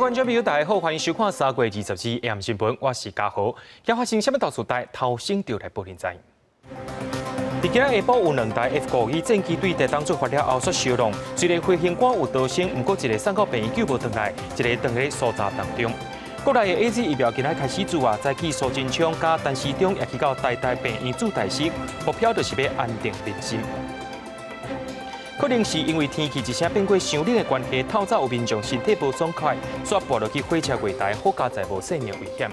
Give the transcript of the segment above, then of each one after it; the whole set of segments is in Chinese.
观众朋友，大家好，欢迎收看3月24日 AM 新闻，我是嘉豪。今发生什么大事代，头先就来报现在。伫今日下晡有2台 F-52战机对台东做发了后所烧弄，虽然飞行官有逃生，不过一个送到病院救无回来，一个当在搜查当中。国内的 AZ 疫苗今仔开始做再去苏贞昌加陈时中也去到台大病院做代师，目标就是要安定民心。可能是因为天气一声变过伤冷的关系，透早有民众身体无爽快，煞跋落去火车月台，好加在无生命危险。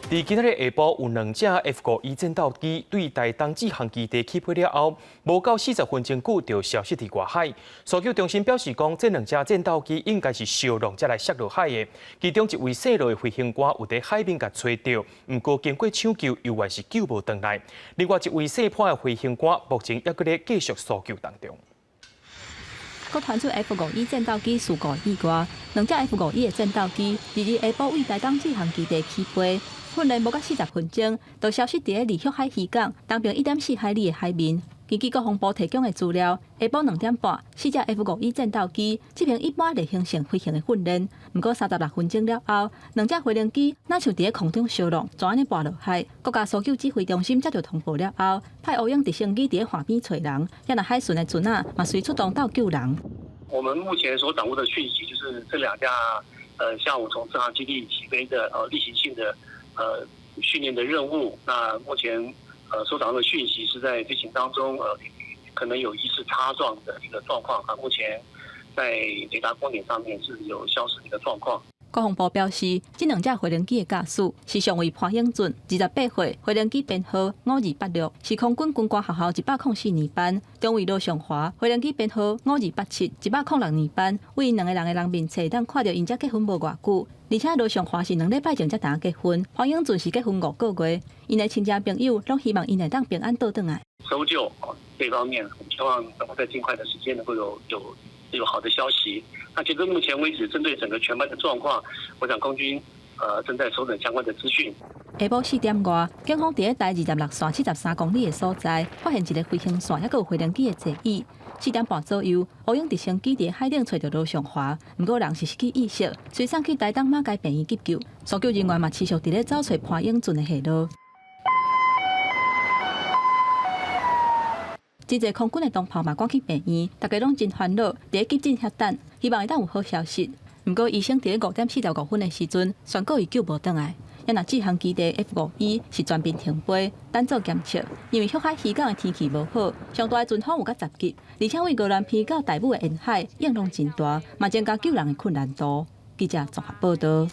伫今日下晡有2架 F-52战斗机对台东志航基地起飞了后，无到40分钟久就消失伫外海。搜救中心表示讲，这2架战斗机应该是烧弄才来摔落海的，其中一位细路的飞行官有伫海面甲找到，不过经过抢救，犹原是救无回来。另外一位细破的飞行官目前还搁咧继续搜救当中。国传出 F-52战斗机事故意外，2架 F-52的战斗机日下晡为台东志航基地起飞。训练无到40分钟，就消失伫离旭海渔港东边1.4海里的海面。根据国防部提供的资料，下晡2点半，4架 F-52战斗机执行一般例行性飞行的训练。不过36分钟了后，2架飞行机哪像伫空中烧弄，全安尼跋落海。国家搜救指挥中心接到通报了后，派乌鹰直升机伫海边找人，也那海巡的船啊，嘛随出动到救人。我们目前所掌握的讯息就是这2架下午从志航基地起飞的例行性的训练的任务。那目前所掌握的讯息是在飞行当中可能有疑似擦撞的一个状况啊。目前在雷达光点上面是有消失的一个状况。国防部表示，这2架飞行机的驾驶是上尉潘英俊，28岁，飞行机编号5286，是空军军官学校104年班；中尉罗尚华，飞行机编号5287，106年班。为因2个人的人面册，当看到因才结婚无偌久，而且罗尚华是2礼拜前才打结婚，潘英俊是结婚5个月。因的亲戚朋友拢希望因会当平安倒转来。搜救这方面，我们希望能够在尽快的时间能够有好的消息。那截至目前为止，针对整个全班的状况，我想空军正在收整相关的资讯。下晡4点外，警方伫台26线73公里的所在，发现一个飞行线，还有飞行机的座椅。4点半左右，乌鹰直升机伫海顶找到罗尚华，不过人是失去意识，随送去台东马街病院急救。搜救人员嘛持续伫咧找找潘英俊的下落。真侪空军的同袍嘛赶去病院，大家拢真烦恼，伫咧急诊遐等，希望会当有好消息。不过医生伫咧5点45分的时阵，宣告伊救无回来。也那志航基地 F-52是全面停飞，单做检测，因为旭海渔港的天气无好，上大的阵风有甲10级，而且为高兰偏到大武的沿海，影响真大，嘛增加救人的困难度。记者综合报道。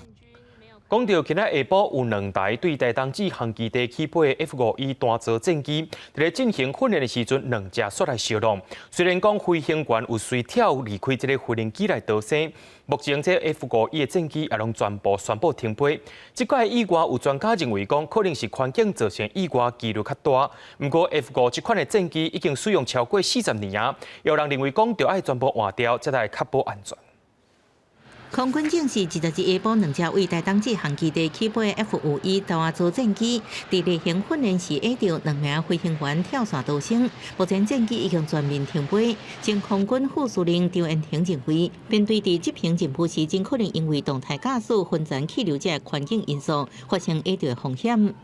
讲到今仔下晡有2台对台东志航基地起飞的 F-52单座战机，伫咧进行训练的时阵，2架煞来烧弄。虽然讲飞行员有随跳离开这个飞行机来逃生，目前这 F-52的战机也拢全部宣布停飞。这个意外有专家认为讲，可能是环境造成意外几率较大。不过 F-52这款的战机已经使用超过40年啊，有人认为讲，就要全部换掉，才来确保安全。空军证实，21日下晡2架为台东志航基地起飞的 F-52单座战机，伫例行训练时遇到2名飞行员跳伞逃生。目前战机已经全面停飞。前空军副司令张延廷认为，面对伫执行任务时，真可能因为动态驾驶、分层气流这环境因素，发生遇到的风险。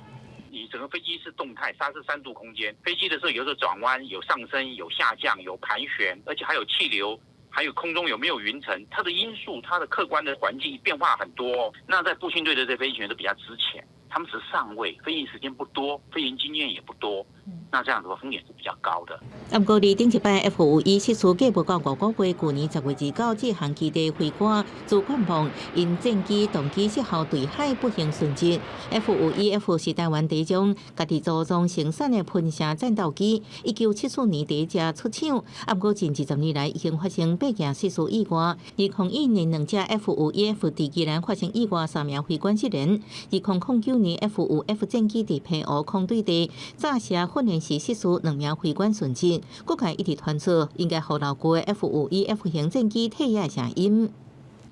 整个飞机是动态，33度空间，飞机的时候有时候转弯、有上升、有下降、有盘旋，而且还有气流。还有空中有没有云层，它的因素、它的客观的环境变化很多。那在步行队的这飞行员都比较之前，他们只是上位，飞行时间不多，飞行经验也不多，那这样子的风险是比较高的。不过，伫顶一摆 F-52失事计无到5个月，去年10月29日，志航基地飞官朱冠鹏因战机动机失效对海不幸殉职。F-52F 是台湾第一种家己组装生产的喷射战斗机，1974年第一只出厂。不过近20年来已经发生8件失事意外，2001年2架 F-52F 伫宜兰发生意外，3名飞官失联。2009年 F-5F 战机伫澎湖空对地炸射训练时失事，2名飞官殉职。国界一直传出应该互老旧的 F-51F 型战机退役的声音。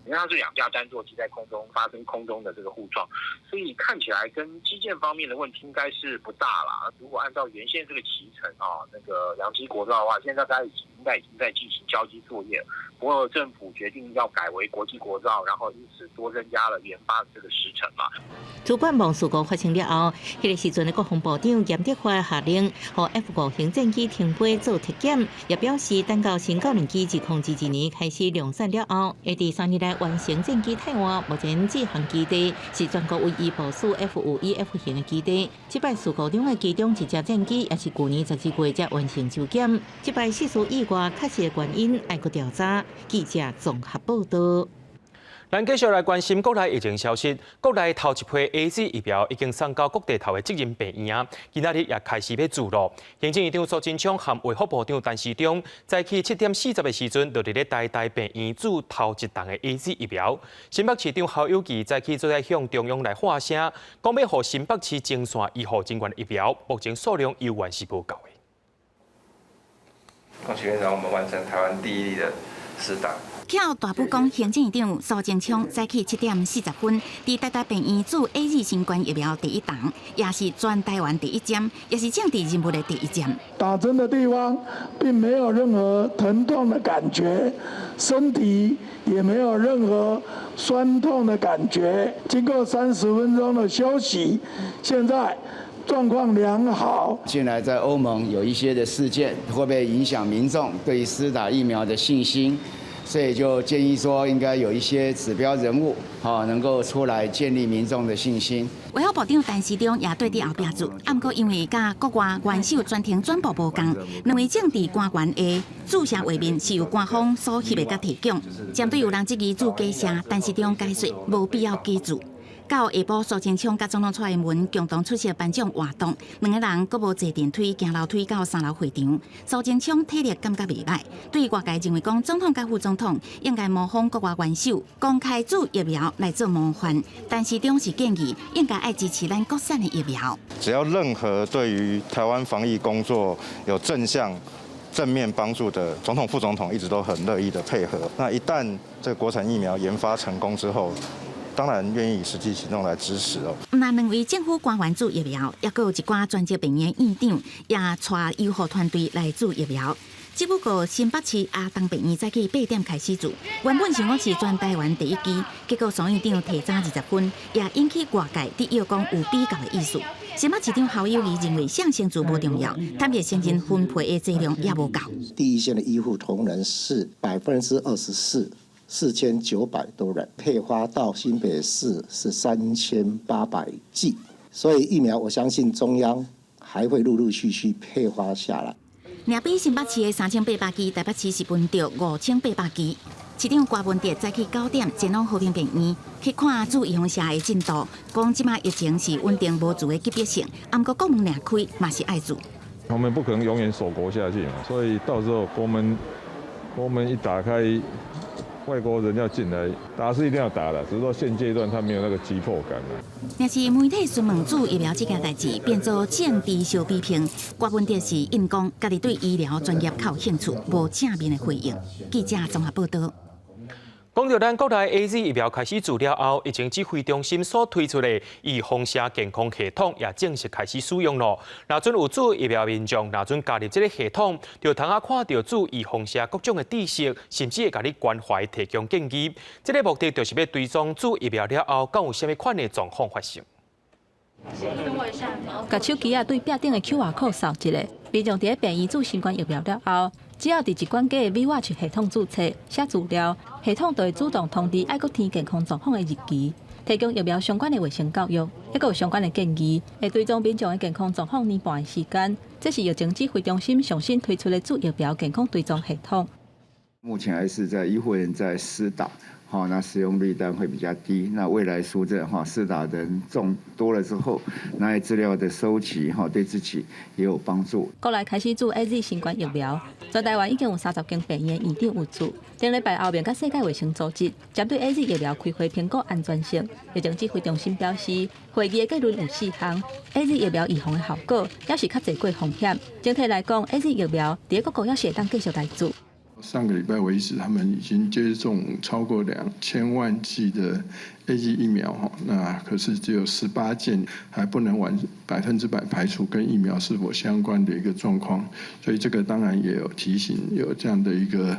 因为它是2架单座机在空中发生空中的这个互撞，所以看起来跟基建方面的问题应该是不大啦。如果按照原先这个期程那个洋基国造的话，现在大概已经在已经在进行交机作业。不过政府决定要改为国际国造，然后因此多增加了研发这个时程嘛。主管网事故发生了后，迄个时阵的国防部长严德发下令，和 F5行政机停飞做体检，也表示等到新教练机2021年开始量产了后，会伫3年内完成战机汰换。目前这项基地是全国唯一部署 F5E/F 型的基地。这摆事故中的其中一架战机，也是去年12月才完成修检。这摆事故意外确实的原因，爱搁调查。记者综合报道。咱继续来关心国内疫情消息。国内头一批 AZ 疫苗已经送到各地头的责任病院啊，今仔日也开始要注入。行政院长苏贞昌和卫福部长陈时中，早起7点40的时阵，就伫咧台大病院注头一档的 AZ 疫苗。新北市长侯友宜早起就在向中央来发声，讲要予新北市精选医护人员的疫苗，目前数量依然是不够的。恭喜院长，我们完成台湾第1例的施打。巧大埔公行政院长苏贞昌早起7点40分，伫台大病院注 AZ 新冠疫苗第1档，也是全台湾第1针，也是政治人物的第1针。打针的地方并没有任何疼痛的感觉，身体也没有任何酸痛的感觉。经过30分钟的休息，现在状况良好。近来在欧盟有一些的事件，会不会影响民众对于施打疫苗的信心？所以就建议说，应该有一些指标人物，能够出来建立民众的信心。卫福部长陈时中也对伫后壁注，不过因为甲国外元首专程转播无共，两位政治官员的注射画面是由官方所翕的甲提供。针对有人质疑注假写，陈时中解说无必要加注。到下晡，苏贞昌甲总统蔡英文共同出席颁奖活动，两个人阁无坐电梯行楼梯到3楼会场。苏贞昌体力感觉袂歹，对外界认为讲总统甲副总统应该模仿国外元首公开注疫苗来做模范，但是中是建议应该爱支持咱国产的疫苗。只要任何对于台湾防疫工作有正面帮助的总统、副总统一直都很乐意的配合。那一旦这个国产疫苗研发成功之后，当然愿意以实际行动来支持哦。那两位政府官员注疫苗，也有一寡专职病院院长也带医护团队来注疫苗。只不过新北市阿东病院早起8点开始注，原本想讲是全台湾第1支，结果苏院长提早20分，也引起外界伫要讲有比较的意思。新北市长侯友宜认为向先注不重要，坦白承认分配的剂量也无够。第一线的医护同仁是24%。4900多人配发到新北市是3800剂，所以疫苗我相信中央还会陆陆续续配发下来。另比新北市的3800剂，台北市是分到5800剂。市长郭文哲早起9点前往和平病院去看注预防社的进度，讲即马疫情是稳定无助的级别性，不过国门两开嘛是爱注。我们不可能永远锁国下去嘛，所以到时候国门一打开。外国人要进来，打是一定要打的，只是说现阶段他没有那个急迫感了。若是媒体询问注疫苗这件代志，变做政治小批评。郭文哲是因讲，家己对医疗专业较有兴趣，无正面的回应。记者综合报道。讲到咱国内 AZ 疫苗开始注了后，疫情指挥中心所推出的预防社健康系统也正式开始使用了。若准有注疫苗民众，若准加入这个系统，就通看到注预防社各种的知识，甚至会甲你关怀提供建议。这个目的就是要追踪注疫苗了后，敢有啥物款的状况发生。把手机对壁顶的 QR code 扫一下，民众伫病院注新冠疫苗了后，只要伫一关机的 V-Watch 系统注册写资料，系统就会自动通知爱国填健康状况的日期，提供疫苗相关的卫生教育，还有相关的建议，会追踪民众的健康状况年半的时间。这是疫情指挥中心上新推出的注疫苗健康追踪系统。目前还是在医护人在施打。那使用率当然会比较低。那未来说这施打的人多了之后，那些资料的收集对自己也有帮助。国内开始注 AZ 新冠疫苗，全台湾已经有30间病院院长有注。顶礼拜后面，甲世界卫生组织针对 AZ 疫苗开会评估安全性。疫情指挥中心表示，会议的结论有4项 ：AZ 疫苗预防的效果，也是较侪过风险。整体来讲 ，AZ 疫苗伫各国也是会当继续来注。上个礼拜为止，他们已经接种超过2000万剂的 AZ 疫苗哈，那可是只有18件，还不能100%排除跟疫苗是否相关的一个状况，所以这个当然也有提醒有这样的一个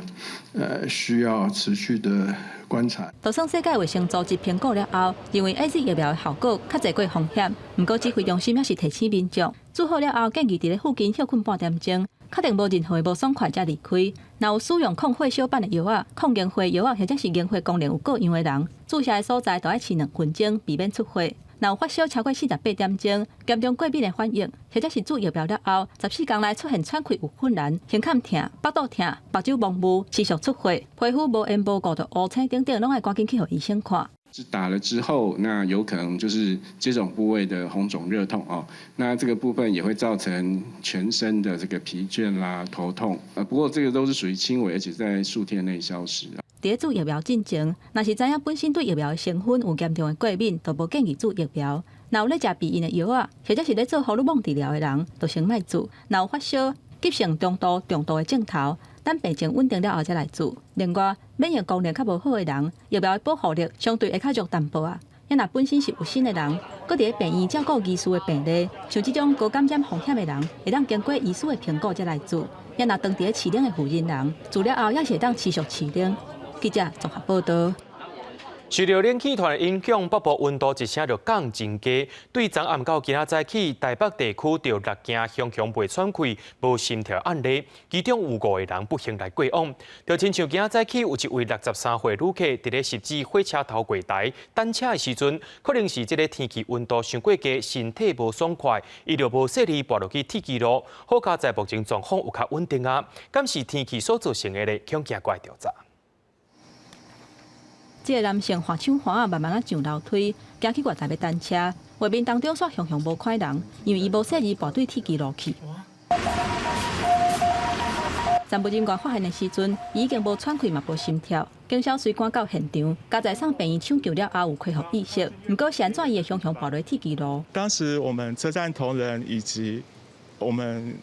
需要持续的观察。就算世界卫生组织评估了后，认为 AZ 疫苗的效果较侪过风险，不过指挥中心也是提醒民众，做好了后建议伫咧附近休困半点钟。确定无任何无爽快才离开。若有使用抗血小板的药啊、抗凝血药啊，或者是凝血功能有过样的人，注射的所在都要饲2分钟，避免出血。若有发烧超过48点钟，严重过敏的反应，或者是注疫苗了后14天内出现喘气有困难、胸坎痛、腹肚痛、目睭蒙雾、持续出血、皮肤无缘无故的乌青等等，拢要赶紧去互医生看。是打了之后，那有可能就是接种部位的红肿热痛哦。那这个部分也会造成全身的这个疲倦啦、头痛。不过这个都是属于轻微，而且在数天内消失。在注疫苗进前，若是知影本身对疫苗的成分有严重的过敏，就无建议注疫苗。若有咧食避孕的药啊，或者是咧做荷尔蒙治疗的人，就先莫注。若有发烧、急性中度的症头，等病情稳定了后才来注。另外，免疫功能较无好的人，疫苗的保护力相对会较弱淡薄啊。也若本身是有心的人，搁伫咧病院照顾医师的病例，像这种高感染风险的人，会当经过医师的评估才来注。也若长伫咧饲养的妇人人，注了后也是会当持续饲养。记者综合报道。受到冷气团的影响，北部温度一声就降真低。对昨暗到今仔早起，台北地区就6件熊熊被喘气、无心跳案例，其中有5个人不幸来过往。就亲像今仔早起有一位63岁旅客伫咧10字火车头柜台等车的时阵，可能是这个天气温度伤过低，身体无爽快，伊就无细力跋落去铁轨路。好佳在目前状况有较稳定啊，敢是天气所造成的咧？向警过来调查。这个男性滑手滑慢慢啊上楼梯，行去外台要等车，外面当中煞熊熊无看人，因为伊无细力跋对铁轨路去。参谋人员发现的时阵，伊已经无喘气嘛无心跳，警消随赶到现场，加在上病院抢救了后有恢复意识，不过是安怎伊会熊熊跋落铁轨路？当时我们车站同仁以及我们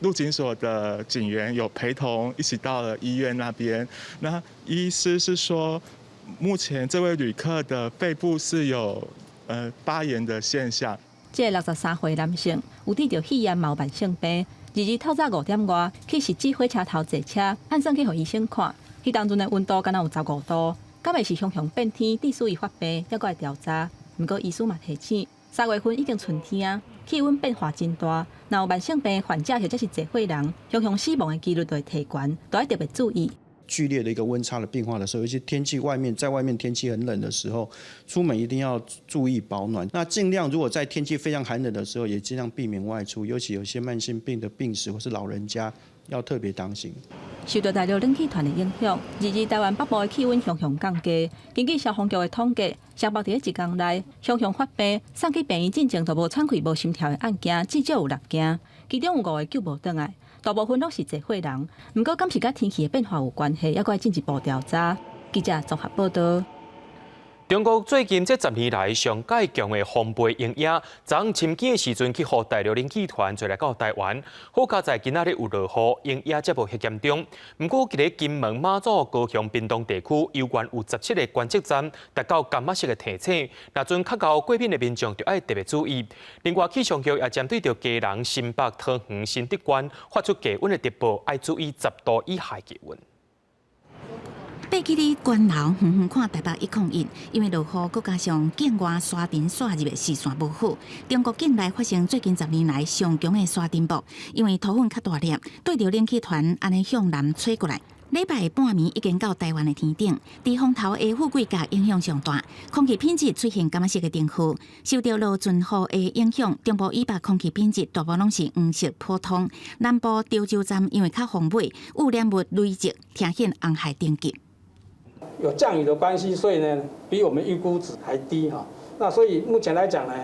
路警所的警员有陪同一起到了医院那边。那医师是说，目前这位旅客的肺部是有发炎的现象。这个63岁男性有得着肺炎、慢性病。22透早5点外去10字火车头坐车，按算去互医生看。迄当阵的温度敢若有15度，敢会是熊熊变天，致使伊发病，还搁来调查。不过医师嘛提醒，3月份已经春天啊，气温变化真大，若有慢性病患者或者是坐火人，熊熊死亡的几率就会提悬，都要特别注意。剧烈的一个温差的变化的时候，尤其天气在外面天气很冷的时候，出门一定要注意保暖。那尽量如果在天气非常寒冷的时候，也尽量避免外出，尤其有些慢性病的病史或是老人家，要特别当心。受到大陆冷气团的影响，22台湾北部的气温熊熊降低。根据消防局的统计，台北伫1天内熊熊发病，送去病院进前就无喘气、无心跳的案件至少有6件，其中有5个救无回来。大部分都是坐火人，不过敢是甲天气的变化有关系，还佫要进一步调查。记者综合报道。中国最近这10年来上介强的风背影影，昨深更的时阵去互大陆冷气团做来到台湾，好佳在今仔日有落雨，影影则无遐严重。不过，伫咧金门、马祖、高雄、屏东地区，有关有17个观测站达到干吗色的提醒，若阵较高过敏的民众就要特别注意。另外，气象局也针对着基隆、新北、桃园、新竹县发出低温的特报，要注意10度以下低温。爬起哩关楼远远看台北101，因为落雨，佮加上境外沙尘扫入的视线无好，中国境内发生最近10年来上强的沙尘暴，因为土粉较大粒，对着冷气团安尼向南吹过来。礼拜半暝已经到台湾的天顶，伫风头的富贵甲影响上大，空气品质出现干吗色的定区。受到落阵雨的影响，中部以北空气品质大部拢是黄色普通，南部潮州站因为较风尾，污染物累积，呈现红海等级。有降雨的关系，所以呢，比我们预估值还低哈。那所以目前来讲呢，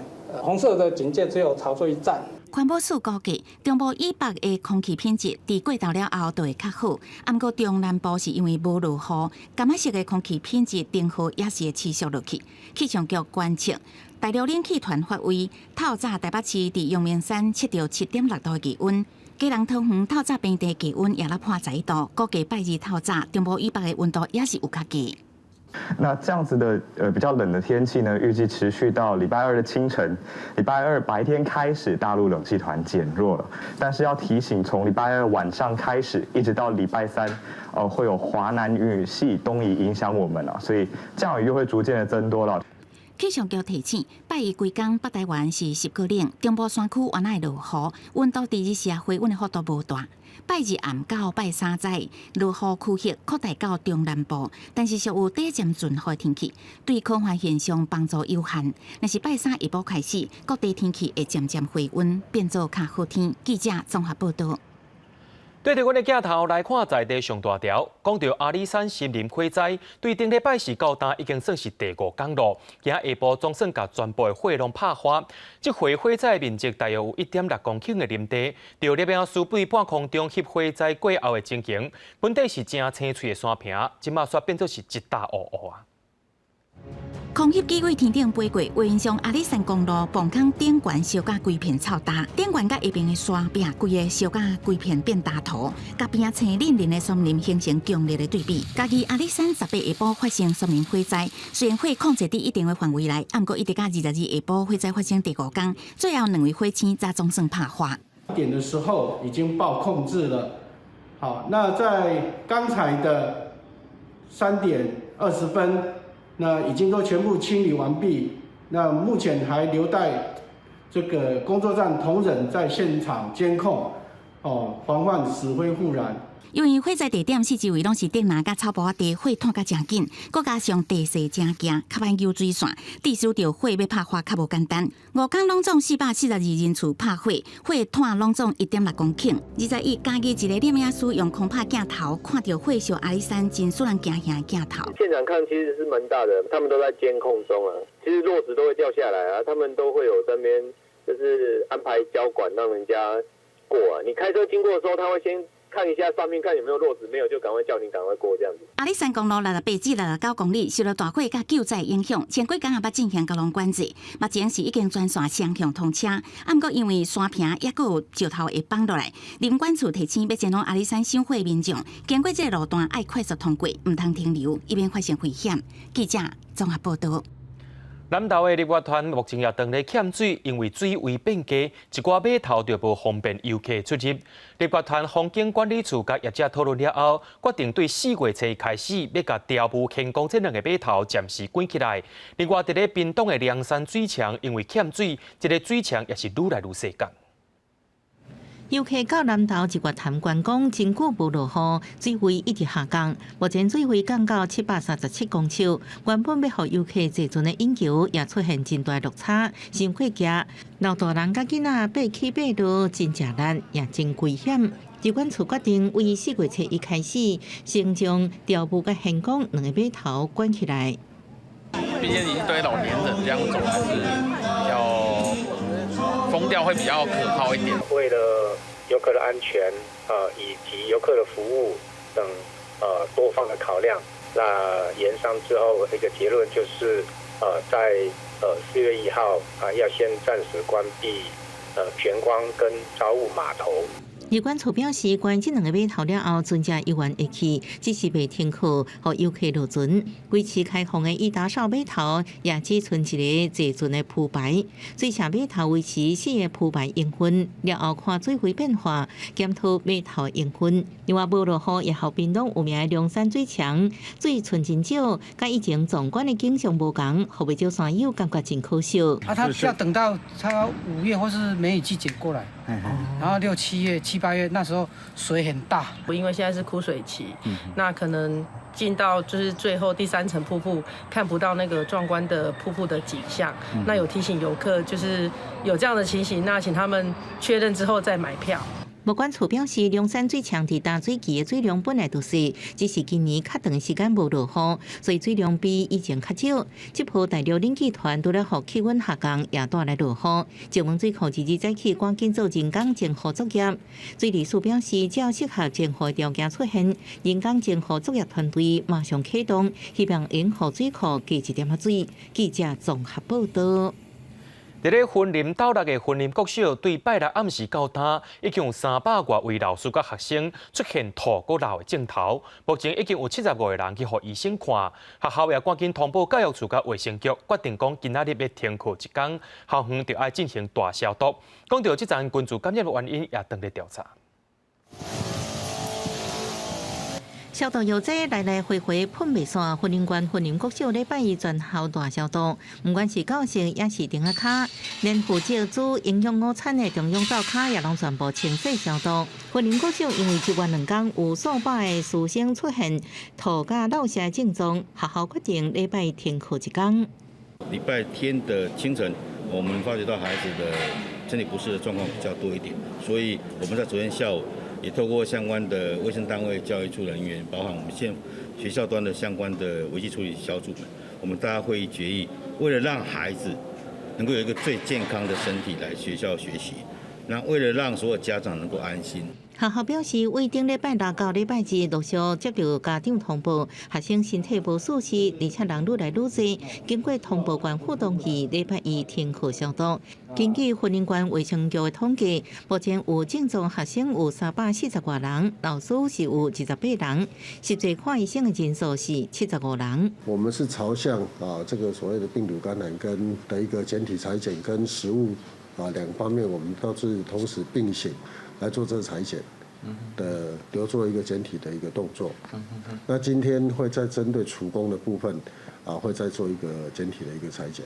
红色的警戒只有潮州一站。环保署估计，中部以北的空气品质伫过头了后就会较好，不过中南部是因为无落雨，干吗色的空气品质定号也是会持续落去。气象局观测，大陆冷气团发威，透早台北市伫阳明山测到7.6度的气温。基隆汤圆透早平地气温也落破11度，估计拜日透早中部以北的温度也是有较低。那这样子的比较冷的天气呢，预计持续到礼拜二的清晨，礼拜二白天开始，大陆冷气团减弱了。但是要提醒，从礼拜二晚上开始，一直到礼拜三，会有华南雨系东移影响我们了，所以降雨又会逐渐的增多了。气象局提醒，拜一规工北台湾是10个冷，中部山区原来落雨，温度伫日时回温的幅度无大。拜日暗到拜三早，落雨区域扩大到中南部，但是属有短暂阵雨的天气，对空环现象帮助有限。若是拜三下晡开始，各地天气会渐渐回温，变做较好天。记者综合报道。对着阮的镜头来看在地上大条，讲到阿里山森林火灾，对顶礼拜四到今已经算是第5天了。今下晡总算甲全部的火拢拍花。这回火灾面积大约有1.6公顷的林地，就摄影师对半空中翕火灾过后的情形，本地是正青翠的山坪，即马煞变做是一大乌乌啊。空翕机为天顶飞过，会影响阿里山公路磅坑顶悬烧甲规片臭大，顶悬甲下边的山壁规个烧甲规片变大土，甲边青林林的森林形成强烈的对比。家己阿里山18下晡发生森林火灾，虽然火控制伫一定的范围内，不过一直到22下晡火灾发生第5天，最后2位火星才总算拍花。点的时候已经报控制了。好，那在刚才的3点20分。那已经都全部清理完毕，那目前还留待这个工作站同仁在现场监控，防范死灰复燃。因为火灾地点四周围拢是竹林甲草坡地，火炭甲真紧，佮加上地势真惊，较歹救水线，至少着火要拍花较无简单。5天拢总442人次拍火，火炭拢总1.6公顷。21加入一个摄影师用空拍镜头，看到火烧阿里山真使人惊吓的镜头。现场看其实是蛮大的，他们都在监控中啊。其实落石都会掉下来啊，他们都会有这边就是安排交管让人家过啊。你开车经过的时候，他会先看一下上面看有没有落石，没有就赶快叫你赶快过这样子。阿里山公路68至69公里受到大火甲救灾影响，前几天也捌进行交通管制，目前是已经全线双向通车。不过因为山坪也佫有石头会放落来，林管处提醒要前往阿里山赏火的民众，经过这个路段爱快速通过，唔通停留，以免发生危险。记者综合报道。南投的日月潭目前也当咧欠水，因为水位变低，一寡码头就无方便游客出入。日月潭风景管理处甲业者讨论了后，决定对4月初开始要甲条雾、天宫这2个码头暂时关起来。另外，伫咧屏东的凉山水墙，因为欠水，这个水墙也是愈来愈细降。游客到南投日月潭观光真久无落雨，水位一直下降。目前水位降到737公尺，原本要互游客坐船的引桥也出现真大落差，辛苦行。老大人甲囡仔爬起爬落真正难，也真危险。机关处决定为4月初1开始，先将条雾甲天宫2个码头关起来。毕竟一堆老年人这样走还是比较风调会比较可靠一点。为了游客的安全，以及游客的服务等多方的考量，那研商之后一个结论就是，在4月1号要先暂时关闭玄光跟朝雾码头。日管处表示，关这2个码头了后，船只依然会去，只是未停靠，予游客落船。规期开放的伊达邵码头也只存一个坐船的铺排，水下码头维持4个铺排营运，了后看水位变化，检讨码头营运。另外，无落雨也后屏东有名的凉山水墙，水存真少，甲以前壮观的景象无同，互不少山友感觉真可惜。他需要等到差5月或是梅雨季节过来，然后6、7月、7、8月那时候水很大，因为现在是枯水期，那可能进到就是最后第3层瀑布，看不到那个壮观的瀑布的景象。那有提醒游客，就是有这样的情形，那请他们确认之后再买票。物管处表示，凉山水墙伫淡水期的水量本来就是，只是今年较长时间无落雨，所以水量比以前较少。这波大陆冷气团除了互气温下降，也带来落雨。石门水库22早起赶紧做人工净化作业。水利署表示，只要适合净化条件出现，人工净化作业团队马上启动，希望引河水库加一点仔水。记者综合报道。伫咧云林斗六的云林国小，对拜六暗时到呾，已经有300多位老师甲学生出现吐过流的症头。目前已经有75个人去互医生看，学校也赶紧通报教育处甲卫生局，决定讲今仔日要停课一天，校园就要进行大消毒。讲到这阵群聚感染的原因，也当咧调查。消毒药剂来来回回喷袂煞，云林县云林国小礼拜一全校大消毒，不管是教室也是顶下卡，连负责煮营养午餐的中央灶卡也拢全部清洗消毒。云林国小因为1月2天有数百个师生出现吐甲落瀉症状，学校决定礼拜停课一天。礼拜天的清晨，我们发觉到孩子的身体不适的状况比较多一点，所以我们在昨天下午也透过相关的卫生单位、教育处人员，包含我们现学校端的相关的危机处理小组们，我们大家会议决议，为了让孩子能够有一个最健康的身体来学校学习，那为了让所有家长能够安心。学校表示，为顶礼拜六到礼拜日陆续接到家长通报，学生身体无舒适，而且人愈来愈多。经过通报管互动器，礼拜一停课消毒。根据云林县卫生局的统计，目前有症状学生有340多人，老师是有28人，实际看医生的人数是75人。我们是朝向这个所谓的病毒感染跟的一个检体采检跟食物两方面，我们都是同时并行来做这个采检的，留作一个检体的一个动作。那今天会再针对厨工的部分会再做一个检体的一个采检。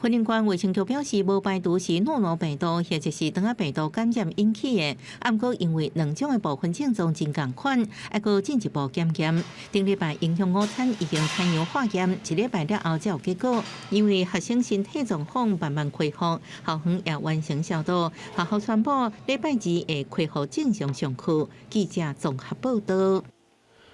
云林县卫生局表示，无排除是诺罗病毒或者是等下病毒感染引起的，不过因为两种的部分症状真共款，还阁进一步检验。顶礼拜营养午餐已经采样化验，一礼拜了后才有结果。因为学生身体状况慢慢恢复，校园也完成消毒，学校宣布礼拜二会恢复正常上课。记者综合报道。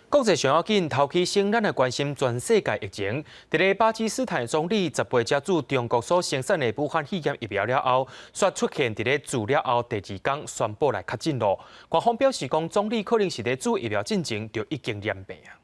国际上要紧，头起先咱来关心全世界疫情。伫咧巴基斯坦总理10月接触中国所生产的武汉肺炎疫苗了后，却出现伫咧治疗后第2天宣布来确诊咯。官方表示讲，总理可能是咧做疫苗进前就已经染病啊。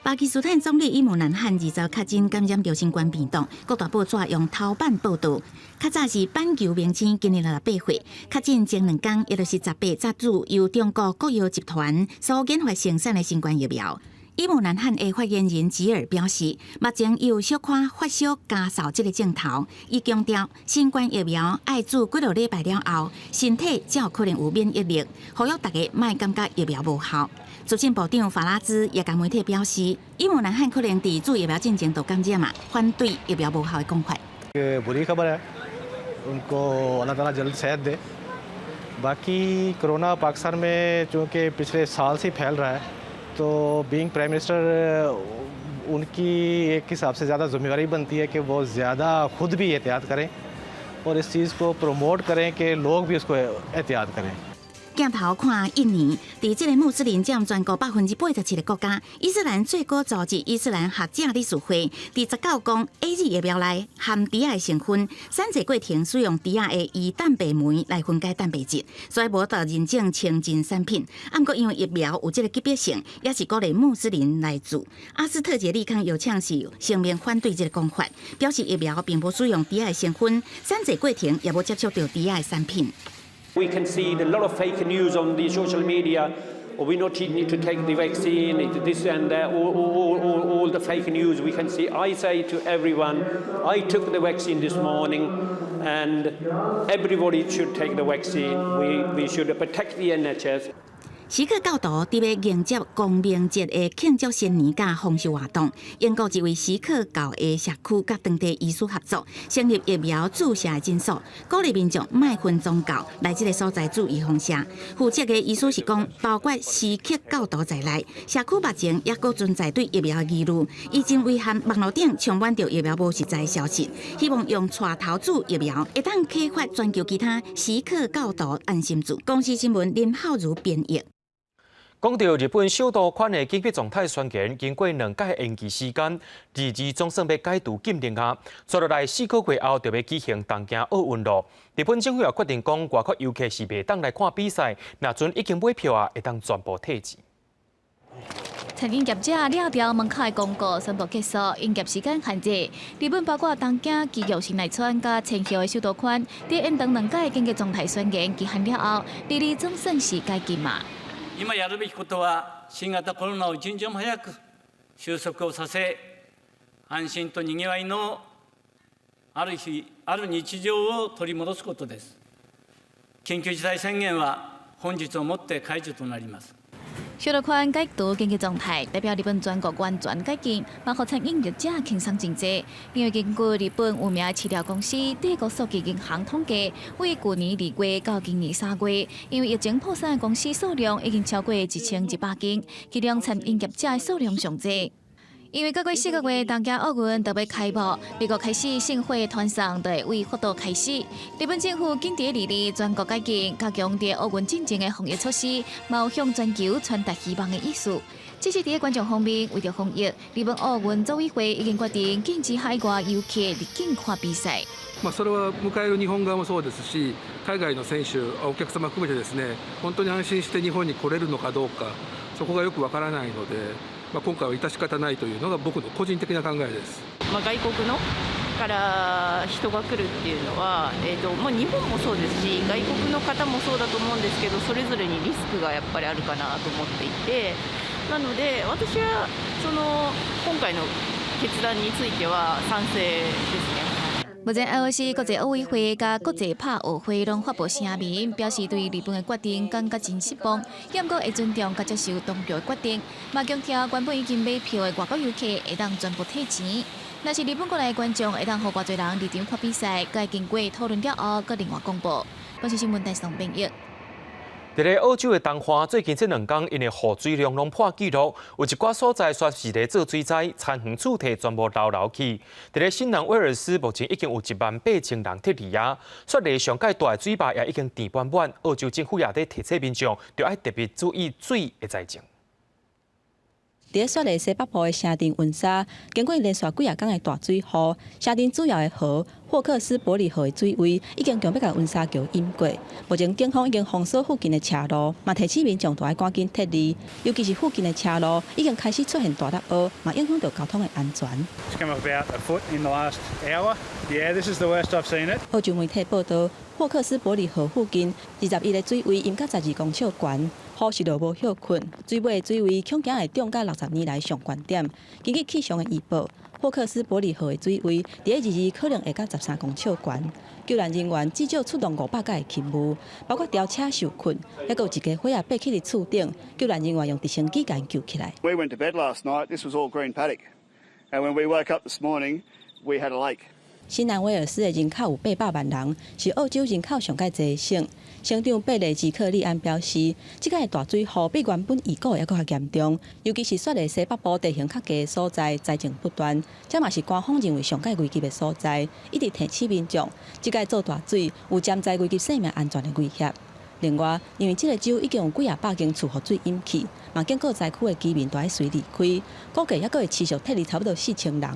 巴基斯坦总理伊姆兰汗20周确诊感染新冠病毒，各大报纸用头版报道。较早是板球明星，今年68岁，确诊前2天，也就是18早主由中国国药集团所研发生产的新冠疫苗。伊姆兰汗的发言人吉尔表示，目前有小可发烧、咳嗽这个症头。伊强调，新冠疫苗爱注几个礼拜了后，身体才有可能有免疫力，呼吁大家莫感觉疫苗无效。资讯部长法拉兹也甲媒体表示，伊姆兰汗可能伫注疫苗进前就感染嘛，反对疫苗无效的讲法。बुरी खबर है, उनको अल्लाह ताला जल्द सेहत दे। बाकी कोरोना पाकिस्तान में चूँकि पिछले साल से फैल रहा है, तो बीइंग प्राइम मिनिस्टर उनकी एक हिसाब से ज़्यादा जिम्मेवारी बनती है कि वो ज़्यादा खुद भी एहतियात करें और इस चीज़ को प्रमोट करें कि लोग भी उसको एहतियात करें। 镜头看印尼，伫这个穆斯林占全国87%的国家，伊斯兰最高组织伊斯兰学者理事会伫19讲 AZ 疫苗内含猪仔的成分，产制过程使用猪仔的胰蛋白酶来分解蛋白质，所以无得认证清真产品。不过因为疫苗有这个级别性，也是鼓励穆斯林来做。阿斯特杰利康有呛是声明反对这个讲法，表示疫苗并无使用猪仔的成分，产制过程也无接触到猪仔的产品。We can see a lot of fake news on the social media. We not need to take the vaccine, this and that, all the fake news we can see. I say to everyone, I took the vaccine this morning, and everybody should take the vaccine. We should protect the NHS. 时刻教徒伫要迎接光明节的庆祝新年甲丰收活动，英国一位时刻教的社区甲当地医师合作，成立疫苗注射的诊所，鼓励民众莫分宗教来这个所在注意放射。负责的医师是讲，包括时刻教徒在内，社区目前也搁存在对疫苗的疑虑，已经违反网络顶充满着疫苗无实在的消息。希望用带头注疫苗，会当启发全球其他时刻教徒安心做。公司新闻林浩如编译。讲到日本首都圈的紧急状态宣言，经过2届延期时间，22总算要解除禁令啊。接落来4个月后就要举行东京奥运咯。日本政府也决定讲，外国游客是袂当来看比赛，若阵已经买票啊，会当全部退钱。餐饮业者了掉门口的公告，宣布结束营业时间限制。日本包括东京、基玉新内村、甲千叶的首都圈，在延长2届紧急状態宣言期限了後，日々總算是解禁嘛。今やるべきことは新型コロナを一日も早く収束をさせ、安心と賑わいのある日常を取り戻すことです。緊急事態宣言は本日をもって解除となります。首都圈解除紧急状態，代表日本全國完全解禁，包括餐飲業者輕鬆經濟。因為根據日本有名的飼料公司帝國蘇吉銀行統計，為去年2月到今年3月，因為疫情破產的公司數量已經超過1100間，其中餐飲業者的數量上濟。因為各月4個月東京奧運就要開幕，美國開始盛會團上就會為活動開始。日本政府緊在日々全國解禁，加強對奧運進程的防疫措施，冇向全球傳達希望的意思。只是在觀眾方面，為了防疫，日本奧運組委會已經決定禁止海外遊客入境看比賽。それは迎える日本側もそうですし、海外の選手、お客様含めてですね、本当に安心して日本に来れるのかどうか、そこがよくわからないので。今回は致し方ないというのが僕の個人的な考えです。外国のから人が来るっていうのは、日本もそうですし、外国の方もそうだと思うんですけど、それぞれにリスクがやっぱりあるかなと思っていて、なので私は今回の決断については賛成ですね。目前 IOC 國際奧委會甲國際拍奧會攏發布聲明，表示對日本的決定感覺真失望，也毋過會尊重甲接受當局的決定，嘛強調原本已經買票的外國遊客會當全部退錢。若是日本國內的觀眾會當互偌濟人入場看比賽，該經過討論了後，閣另外公布。本次新聞台上編譯。在咧澳洲的東華，最近這2天因為雨水量攏破紀錄，有一寡所在說是咧做水災，田園厝體全部流去。在咧新南威爾斯，目前已經有18000人撤離啊，說咧上界大的水壩也已經填滿滿。澳洲政府也在提醒民眾，要愛特別注意水的災情。在雪梨西北部的城镇温莎，經過連續幾日天的大水雨，城鎮主要的河霍克斯伯里河的水位已經強要甲温莎橋淹過。目前警方已經封鎖附近的車路，嘛提醒民眾要趕緊撤離，尤其是附近的車路已經開始出現大凹凹，嘛影響到交通的安全。澳洲媒體報道，霍克斯伯里河附近21個水位淹到12公尺懸。雨是落無歇困，水尾的水位恐驚會漲到60年來上懸點。根據氣象的預報，霍克斯伯里河的水位在22可能會到13公尺懸。救援人員至少出動500架的勤務，包括吊車受困，還有一架火啊爬起伫厝頂，救援人員用直升機將救起來。We went to bed last night. This was all green paddock, and when we woke up this morning, we had a lake. 新南威爾斯的人口有800萬人，是澳洲人口上界濟的省。省長貝雷吉克利安表示，這個大水雨比原本預估還佫較嚴重，尤其是雪梨西北部地形較低的所在，災情不斷。這嘛是官方認為上界危急的所在，一直提醒民眾，這個做大水有潛在危及生命安全的威脅。另外，因為這個州已經有幾百間厝雨水淹去，嘛經過災區的居民都愛隨離開，估計還佫會持續撤離差不多4000人。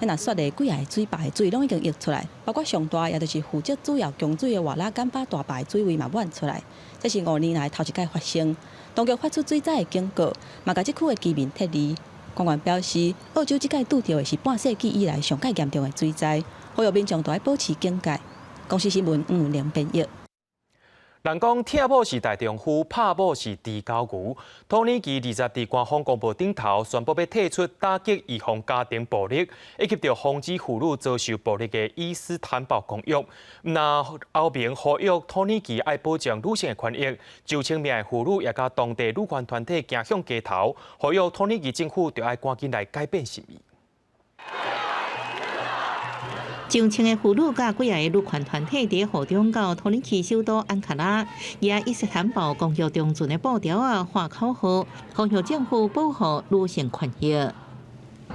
若雪梨幾個水壩的水攏已經溢出來，包括上大也就是負責主要供水的瓦拉干巴大壩的水位嘛滿出來。這是5年來頭一屆發生，當局發出水災的警告，嘛甲這區的居民撤離。官員表示，澳洲這屆拄到的是半世紀以來上界嚴重的水災，呼籲民眾都要保持警戒。公視新聞吳文良編譯。人講聽某是大丈夫，拍某是豬狗牛。托尼基20日官方公布頂頭宣布要退出打擊預防家庭暴力，以及着防止婦女遭受暴力嘅伊斯坦堡公約。那後面呼籲托尼基愛保障女性嘅權益，就清名嘅婦女也甲當地女權團體行向街頭，呼籲托尼基政府着愛趕緊來改變心意。上清的婦女甲幾個女權團體在河中到托尼基首都安卡拉，也伊斯坦堡公約中準的布條畫口號，呼籲政府保護女性權益。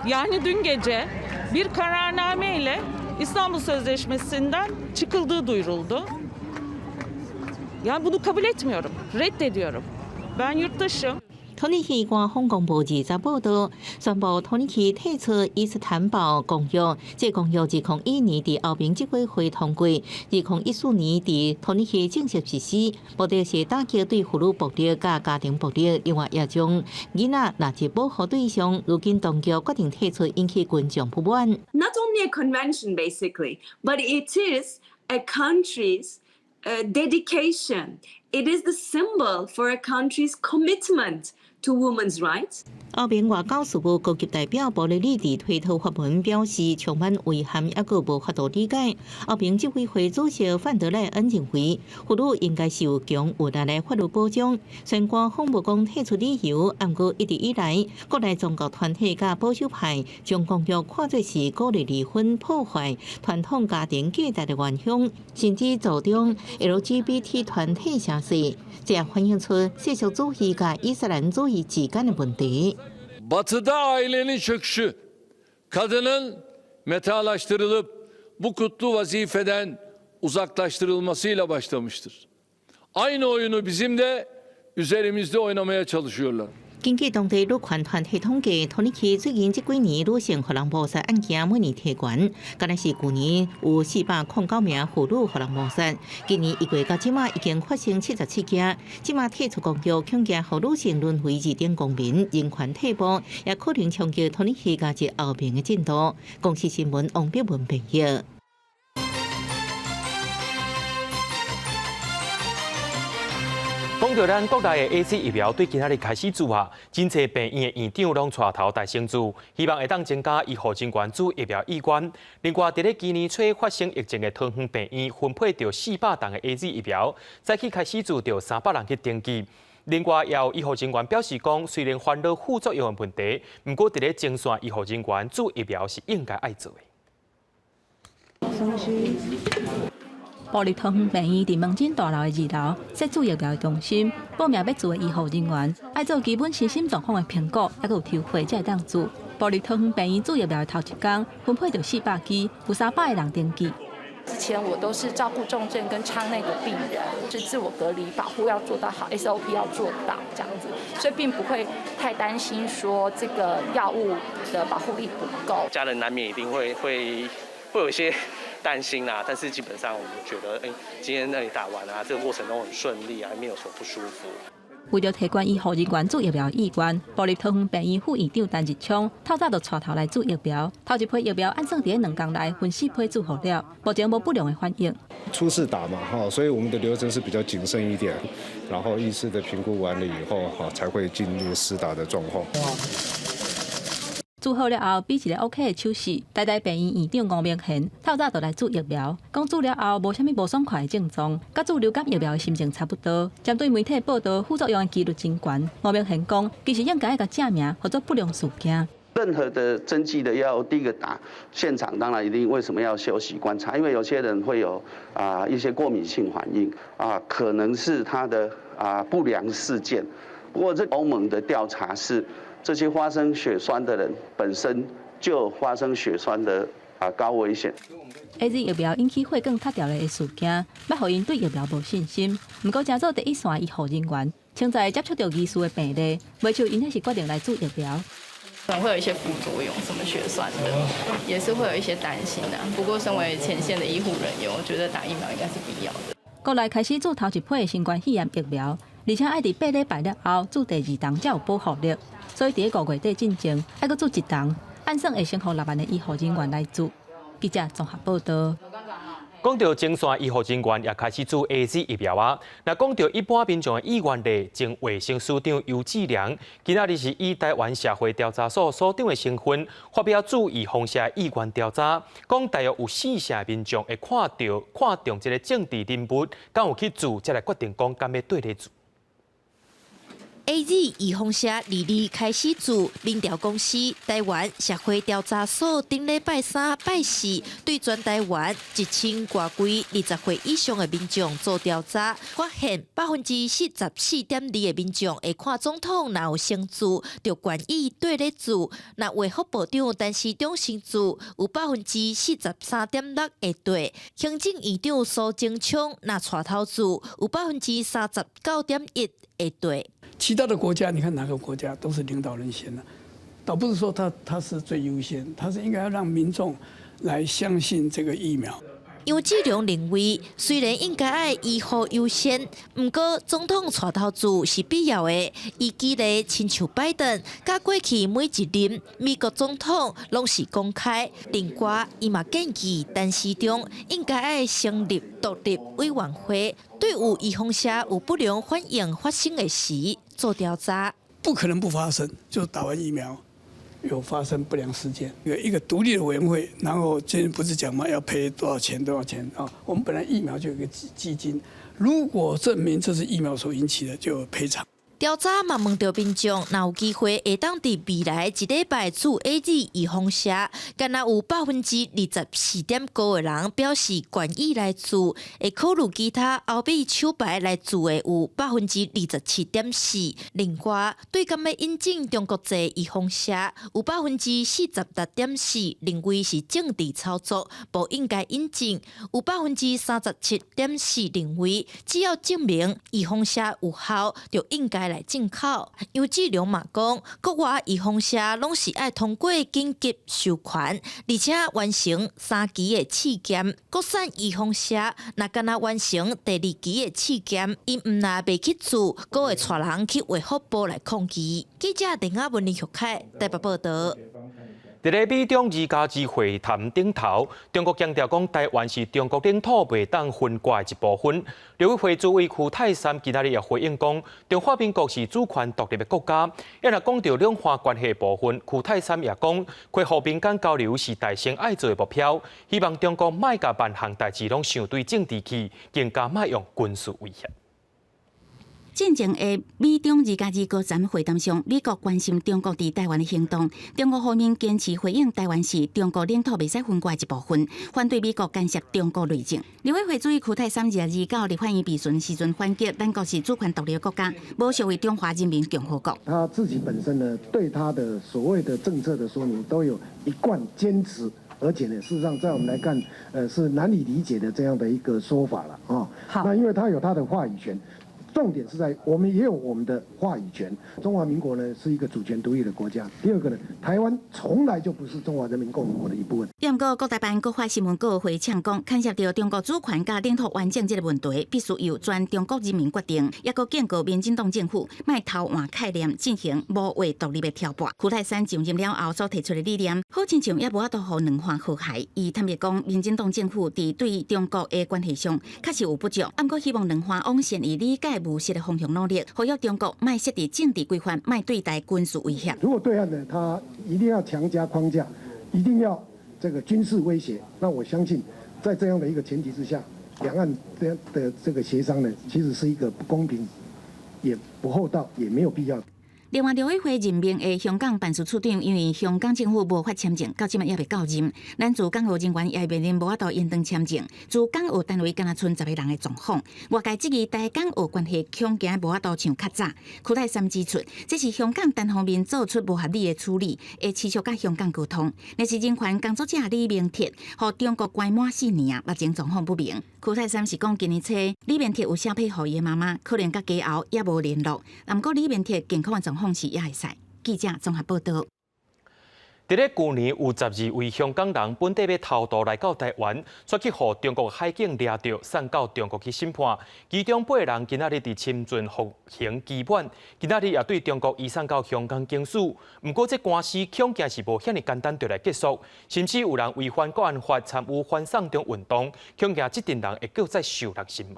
Yani dün gece bir kararname ile İstanbul Sözleşmesi'nden çıkıldığı duyuruldu. Yani bunu kabul etmiyorum, reddediyorum. Ben yurttaşım. 土耳其官方公布20报道，宣布土耳其退出伊斯坦堡公约。这公约2012年伫欧盟执委会通过，2014年伫土耳其正式实施，目的是打击对妇女暴力甲家庭暴力，另外也将囡仔纳入保护对象。如今当局决定退出，引起群众不满。Not only a convention, basically, but it is a country's dedication. It is the symbol for a country's commitment to women's rights. 欧盟外交事务高级代表博雷利伫推特发文表示，充满遗憾，也个无法度理解。欧盟执委会主席范德赖恩认为，妇女应该受强有力的法律保障。相关方不讲提出理由，不过一直以来，国内宗教团体甲保守派将公约看作是鼓励离婚、破坏传统家庭价值的原乡，甚至助长 LGBT 团体城市，这也反映出世俗主义甲伊斯兰主义之间的问题。Batı'da ailenin çöküşü, kadının metalaştırılıp bu kutlu vazifeden uzaklaştırılmasıyla başlamıştır. Aynı oyunu bizim de üzerimizde oynamaya çalışıyorlar. 根据当地女权团体统计，土耳其最近这几年女性互人谋杀案件每年提悬，敢若是去年有409名妇女互人谋杀，今年1月到即马已经发生77件。即马退出公约，恐惊互女性沦为二等公民，人权退步，也可能冲击土耳其加入欧盟的进度。公视新闻王碧文报道。讲到咱国内的 AZ 疫苗对今仔日开始注下，真侪病院的院长拢带头大声注，希望会当增加医护人员注疫苗意愿。另外，伫咧今年初发生疫情的桃园病院分配到400档的 AZ 疫苗，早起开始注到300人去登记。另外，也有医护人员表示讲，虽然烦恼副作用的问题，不过伫咧前线医护人员注疫苗是应该爱做的。埔里桃园病院伫门诊大楼的2楼设注疫苗中心，报名要注的医护人员爱做基本身心状况的评估，还有抽血才会当注。埔里桃园病院注疫苗的头一天，分配到400支，有300个人登记。之前我都是照顾重症跟舱内的病人，是自我隔离保护要做到好 ，SOP 要做到这样子，所以并不会太担心说这个药物的保护力不够。家人难免一定会有一些担心啦，但是基本上我们觉得，今天打完啊，这个过程都很顺利啊，没有什么不舒服。为了提高医护人员注疫苗意愿，埔里桃园病院副院长陈日昌透早就带头来注疫苗。头一批疫苗按算伫2天内分4批注好了，目前无不良的反应。初次打嘛，所以我们的流程是比较谨慎一点，然后医师的评估完了以后，才会进入施打的状况。注好了后，比一个 OK 的手势。台大病院院长吴明贤透早就来注疫苗，讲注了后无啥物无爽快的症状，甲注流感疫苗的心情差不多。针对媒体报道副作用的几率真悬，吴明贤讲，其实应该甲正名或者不良事件。任何的针剂的药，第一个打现场，当然一定为什么要休息观察？因为有些人会有一些过敏性反应可能是他的不良事件。不过这欧盟的调查是，这些发生血栓的人本身就发生血栓的高危险。AZ 疫苗引起血管塌掉的事件，要互因对疫苗无信心。不过，加做第一线医护人员，现在接触到疑似的病例，未像因那是决定来注疫苗。可能会有一些副作用，什么血栓的，也是会有一些担心的。不过，身为前线的医护人员，我觉得打疫苗应该是必要的。国内开始注头一批的新冠肺炎疫苗，而且爱伫8礼拜了后注第2档才有保护力。所以，伫5月底进前，还阁注1档，按算会先互6万的医护人员来注。记者综合报道。讲到前线医护人员也开始注 AZ 疫苗啊。那讲到一般民众的意愿例，前卫生署长尤志良今仔日是以台湾社会调查所所长的身份发表注意放射意愿调查，讲大约有4成民众会看中这个政治人物，敢有去注，才来决定讲敢要对咧注。AZ 预防射2日开始注，民调公司台湾社会调查所顶礼拜3、拜4对全台湾1000多几20岁以上的民众做调查，发现44.2%的民众会看总统若有先注，就愿意对咧注；若卫福部长陈时中先注，有43.6%会对；行政院长苏贞昌若带头注，有39.1%会对。其他的国家，你看哪个国家都是领导人先的，倒不是说他是最优先，他是应该要让民众来相信这个疫苗。杨志良认为，虽然应该爱医护优先，不过总统带头做是必要的。伊记得亲像拜登，甲过去每一任美国总统拢是公开。另外，伊嘛建议陈时中应该爱成立独立委员会，对有预防者有不良反应发生的时做调查。不可能不发生，就打完疫苗。有发生不良事件，有一个独立的委员会，然后今天不是讲嘛，要赔多少钱啊？我们本来疫苗就有一个基金，如果证明这是疫苗所引起的，就有赔偿。调查嘛问到民众，若有机会会当伫未来一礼拜做 AZ 预防射，敢若有24.9%的人表示愿意来做，会考虑其他后比手牌来做的有27.4%。另外，对敢要引进中国籍预防射，有46.4%认为是政治操作，不应该引进；有37.4%认为只要证明预防射有效，就应该来进口。杨志良嘛讲，国外预防射拢是爱通过紧急授权，而且完成3期的试验。国产预防射若敢若完成第2期的试验，因毋若袂去做，阁会带人去卫福部来抗议。记者林雅文、李玉凯台北报道。伫咧美中2加2会谈顶头，中国强调讲台湾是中国领土袂当分割的一部分。陆委会主委邱泰山今仔日也回应讲，中华民国是主权独立的国家。也若讲到两岸关系的部分，邱泰山也讲，开和平间交流是大先爱做的目标。希望中国莫甲万项代志拢想对政治去，更加莫用军事威胁。进前的美中2加2高层会谈上，美国关心中国伫台湾的行动，中国方面坚持回应台湾是中国领土袂使分割一部分，反对美国干涉中国内政。陆委会主席邱泰山29日立法院闭询时阵反击，咱国是主权独立的国家，无属于中华人民共和国。他自己本身呢，对他的所谓的政策的说明，都有一贯坚持。而且呢，事实上，在我们来看，是难以理解的这样的一个说法了啊。那因为他有他的话语权。重点是在我们也有我们的话语权。中华民国呢是一个主权独立的国家。第二个呢，台湾从来就不是中华人民共和国的一部分。不过，国台办国发新闻稿回呛讲，牵涉到中国主权甲领土完整这个问题，必须由全中国人民决定。也个建告民进党政府卖偷换概念，进行无为独立的挑拨。邱泰山上任了后所提出的理念，好亲像也无法度互两岸和谐。伊坦白讲，民进党政府伫对中国的关系上确实有不足，不过希望两岸往善以理解。务实的方向努力，呼吁中国卖设立政治规范，卖对待军事威胁。如果对岸呢，他一定要强加框架，一定要这个军事威胁，那我相信，在这样的一个前提之下，两岸的这个协商呢，其实是一个不公平，也不厚道，也没有必要。另外，陆委会任命的香港办事处长，因为香港政府无法签证，到即卖也未到任。咱驻港澳人员也面临无法度延长签证，驻港澳单位敢若剩10个人的状况。外界质疑台港澳关系恐惊无法度像较早。邱泰山指出，这是香港单方面做出不合理的处理，会持续甲香港沟通。若是人权工作者李明铁，和中国关满4年，目前状况不明。邱泰山是讲，今年初李明铁有写批予伊的妈妈，可能甲家后也无联络。不过李明铁健康的状况是也会使。记者综合报道。伫咧去年有12位香港人本地要偷渡来到台湾，却去互中国海警抓到，送到中国去审判。其中8个人今仔日伫深圳服刑期满，今仔日也对中国移送到香港警署。不过，这官司恐惊是无遐尼简单就来结束，甚至有人违反国安法参与反送中运动，恐惊这阵人会搁再受入审问。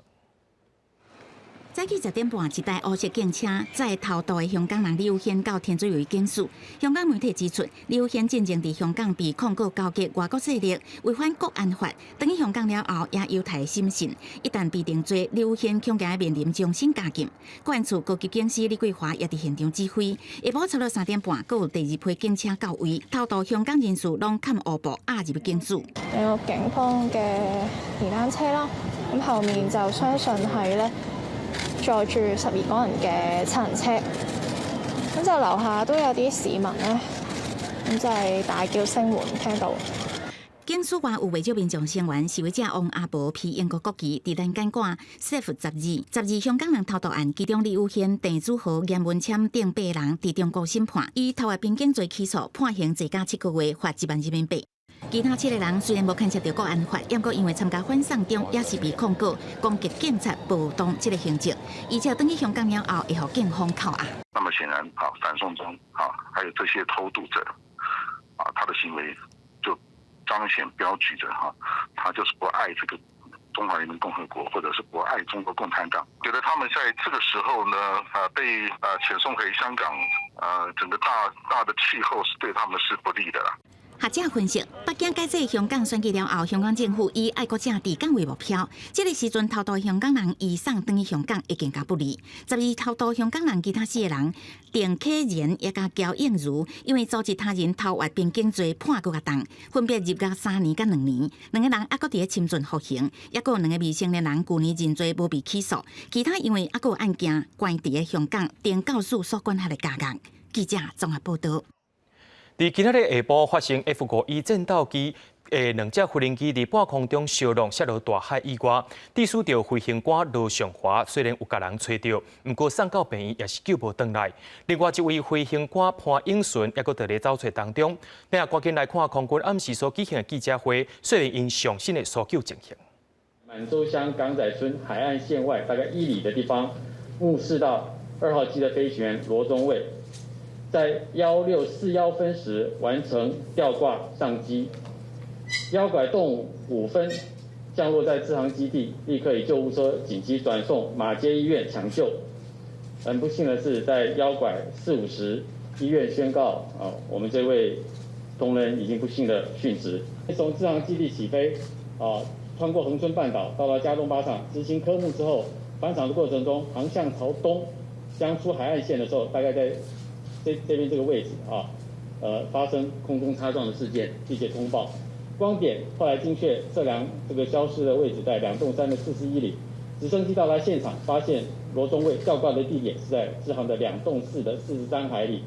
早起10点半，一台乌色警车载偷渡的香港人李友贤到天水围警署。香港媒体指出，李友贤进前伫香港被控告勾结外国势力，违反国安法，等于香港了后也犹太审讯。一旦被定罪，李友贤恐惊面临终身监禁。国安处高级警司李桂华也伫现场指挥。下晡差不多3点半，阁有第2批警车到位，偷渡香港人士拢冚乌布押入警署。有警方嘅電單車啦，咁後面就相信係咧。載住12個人嘅七人車，咁就樓下都有啲市民咧，咁就係大叫聲援聽到。警署外有未少民众声援示威者王阿婆披英国国旗伫栏杆挂 SAFE12香港人偷渡案，其中李宇轩、郑子豪、严文谦等8人伫中国审判，以偷越边境罪起诉，判刑最加7个月，罚1万人民币。其他7个人虽然无牵涉到国安法，不过因为参加反送中，也是被控告攻击警察、暴动这个刑责，而且等去香港了后，会互警方扣押。那么显然，反送中还有这些偷渡者，他的行为就彰显标举着他就是不爱这个中华人民共和国，或者是不爱中国共产党。觉得他们在这个时候呢，被遣送回香港，整个大的气候是对他们是不利的啦。学者分析，北京改制香港选举了后，香港政府以爱国者治港为目标，这个时阵偷渡香港人移送回去香港会更加不利。12偷渡香港人其他4个人，郑启仁也甲焦应如，因为组织他人偷越边境罪判搁较重，分别入监3年甲2年。2个人还搁伫咧深圳服刑，也搁有2个未成年人去年认罪无被起诉，其他因为还搁有案件关伫咧香港郑教授所管辖的家园。记者综合报道。伫今仔日下晡发生 F51战斗机的2只无人机伫半空中相撞，泄落大海以外，地属着飞行官罗尚华，虽然有甲人找到，不过送到病院也是救无回来。另外一位飞行官潘永顺也搁伫咧找找当中。等下赶紧来看空军暗时所举行的记者会，说明因上新的搜救情形。满洲乡港仔村海岸线外大概1里的地方，目视到2号机的飞行员罗宗卫。在1641分时完成吊挂上机，腰拐动5分，降落在支航基地，立刻以救护车紧急转送马街医院抢救。很不幸的是，在腰拐4、5时，医院宣告我们这位同仁已经不幸的殉职。从支航基地起飞，穿过恒春半岛，到了嘉东靶场执行科目之后，返场的过程中航向朝东，将出海岸线的时候，大概在这边这个位置发生空中擦撞的事件，记者通报。光点后来精确测量这个消失的位置在2栋3的41里，直升机到达现场，发现罗宗卫吊挂的地点是在支航的2栋4的43海里。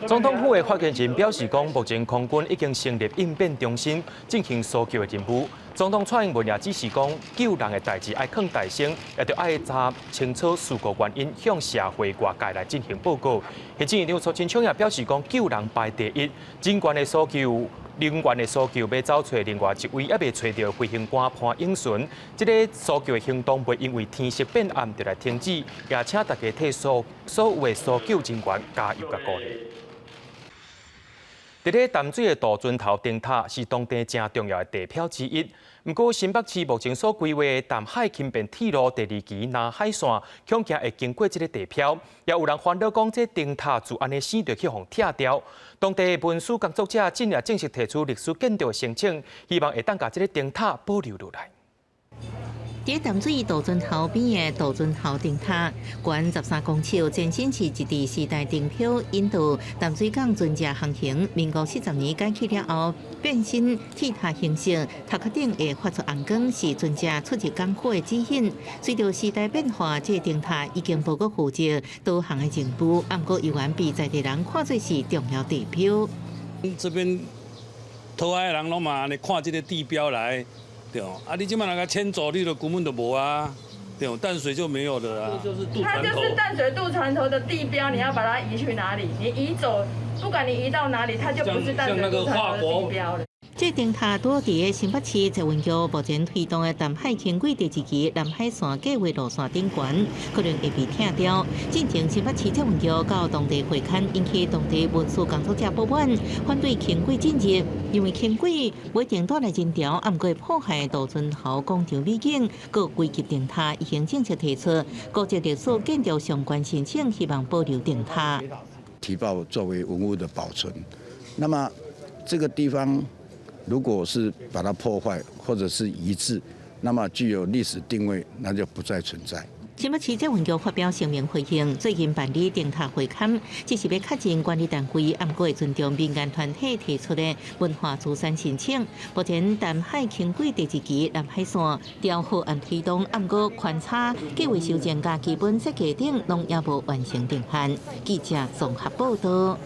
总统府的发言人表示，讲目前空军已经成立应变中心，进行搜救的任务。总统蔡英文也指示讲，救人的代志爱放大声，也着爱查清楚事故原因，向社会外界来进行报告。行政院长苏贞昌也表示讲，救人排第一，人员的搜救。人员的搜救要找找另外一位还未找到飞行官潘永顺，这个搜救的行动袂因为天色变暗就来停止，也请大家替所有的搜救人员加油甲鼓励。伫咧淡水的大船头灯塔是当地正重要的地标之一。不过，新北市目前所规划的淡海轻便铁路第2期南海线，恐惊会经过这个地标。也有人烦恼讲，这灯塔自安尼死就去互拆掉。当地文书工作者近日正式提出历史建筑的申请，希望会当把这个灯塔保留落来。伫淡水大船头边的大船头灯塔，高13公尺，前身是一支时代灯漂，引导淡水港船只航行。民国40年改起了后，变身铁塔形式，头壳顶会发出红光，是船只出入港口的指引。随着时代变化，这灯塔已经无搁负责导航的任务，不过依然被在地人看作是重要地标。这边讨海的人拢嘛，安尼看这个地标来。对哦，你即摆那个迁走，你就根本就无啊，对哦，淡水就没有了啊。它就是淡水渡船头的地标，你要把它移去哪里？你移走，不管你移到哪里，它就不是淡水渡船头的地标了。这灯塔拄伫新北市财运局目前推动的淡海轻轨第2期南海线计划路线顶悬，可能会被拆掉。进前新北市财运局到当地会勘，引起当地文书工作者不满，反对轻轨进入，因为轻轨不一定带来人潮，不过破坏大船头广场美景。各规级灯塔已经正式提出国际历史建筑相关申请，希望保留灯塔。提报作为文物的保存，那么这个地方。如果是把它破坏或者是移置，那么具有历史定位，那就不再存在。新北市财运局发表声明回应，最近办理灯塔会勘，只是要确认管理单位不过会尊重民间团体提出的文化资产申请。目前淡海轻轨第2期南海线调好按推动，不过宽差、计划修正甲基本设计等拢也无完成定限。记者综合报道。